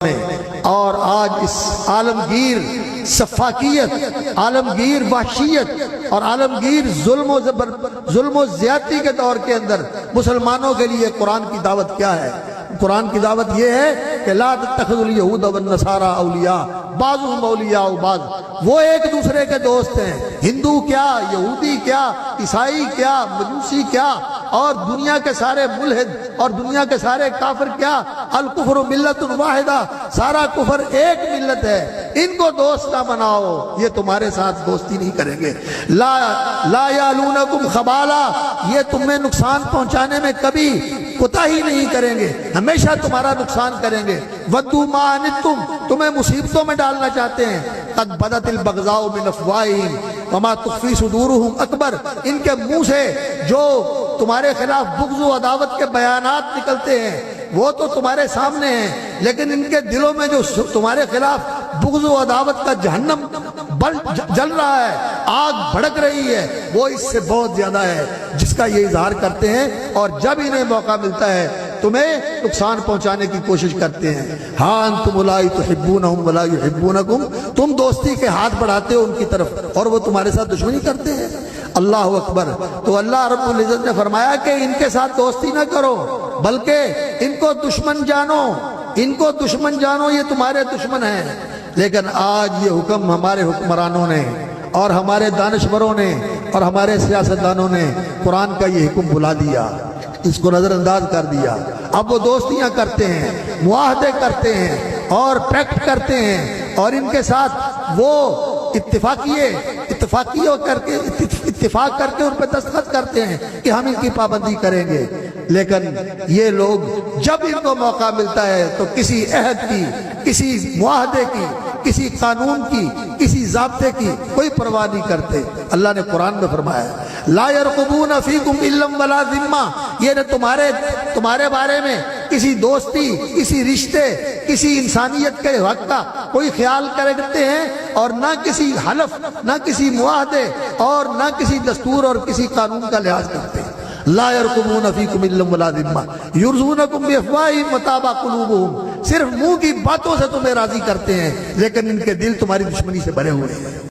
میں اور آج اس عالمگیر سفاکیت، عالمگیر وحشیت اور عالمگیر ظلم و زیادتی کے دور کے اندر مسلمانوں کے لیے قرآن کی دعوت کیا ہے؟ قرآن کی دعوت یہ ہے کہ لا تتخذوا اليہود والنصارى اولیاء بعضهم اولیاء بعض، وہ ایک دوسرے کے دوست ہیں، ہندو کیا، یہودی کیا، عیسائی کیا، مجوسی کیا، اور دنیا کے سارے ملحد اور دنیا کے سارے کافر کیا، الکفر ملت واحدہ، سارا کفر ایک ملت ہے، ان کو دوست نہ بناؤ، یہ تمہارے ساتھ دوستی نہیں کریں گے۔ لا یعلونکم خبالا، یہ تمہیں نقصان پہنچانے میں کبھی کوتاہی نہیں کریں گے، ہمیشہ تمہارا نقصان کریں گے۔ ودوا ما عنتم، تمہیں مصیبتوں میں ڈالنا چاہتے ہیں۔ قد بدت البغضاء من افواہہم وما تخفی صدورہم اکبر، ان کے منہ سے جو تمہارے خلاف بغض و عداوت کے بیانات نکلتے ہیں وہ تو تمہارے سامنے ہیں، لیکن ان کے دلوں میں جو تمہارے خلاف بغض و عداوت کا جہنم جل رہا ہے، آگ بھڑک رہی ہے، وہ اس سے بہت زیادہ ہے، جس کا یہ اظہار کرتے ہیں، اور جب انہیں موقع ملتا ہے تمہیں نقصان پہنچانے کی کوشش کرتے ہیں۔ ہاں انتم اولئک تحبونہم ولا یحبونکم، تم دوستی کے ہاتھ بڑھاتے ہو ان کی طرف اور وہ تمہارے ساتھ دشمنی کرتے ہیں۔ اللہ اکبر۔ تو اللہ رب العزت نے فرمایا کہ ان کے ساتھ دوستی نہ کرو بلکہ ان کو دشمن جانو، ان کو دشمن جانو، یہ تمہارے دشمن ہیں۔ لیکن آج یہ حکم ہمارے حکمرانوں نے اور ہمارے دانشوروں نے اور ہمارے سیاستدانوں نے قرآن کا یہ حکم بھلا دیا، اس کو نظر انداز کر دیا۔ اب وہ دوستیاں کرتے ہیں، معاہدے کرتے ہیں اور پیکٹ کرتے ہیں، اور ان کے ساتھ وہ اتفاق کر کے ان پہ دستخط کرتے ہیں کہ ہم ان کی پابندی کریں گے، لیکن یہ لوگ جب ان کو موقع ملتا ہے تو کسی عہد کی، کسی معاہدے کی، کسی قانون کی، کسی ضابطے کی کوئی پرواہ نہیں کرتے۔ اللہ نے قرآن میں فرمایا لا يرقبون فیکم الا ولا ذمہ، یہ نہ تمہارے بارے میں کسی دوستی، کسی رشتے، کسی انسانیت کے حق کا کوئی خیال کرتے ہیں، اور نہ کسی حلف، نہ کسی معاہدے، اور نہ کسی دستور اور کسی قانون کا لحاظ کرتے ہیں۔ لا يرقبون فیکم الا ولا ذمہ یرضونکم بافواہہم وتابى قلوبہم، صرف منہ کی باتوں سے تمہیں راضی کرتے ہیں لیکن ان کے دل تمہاری دشمنی سے بھرے ہوئے ہیں۔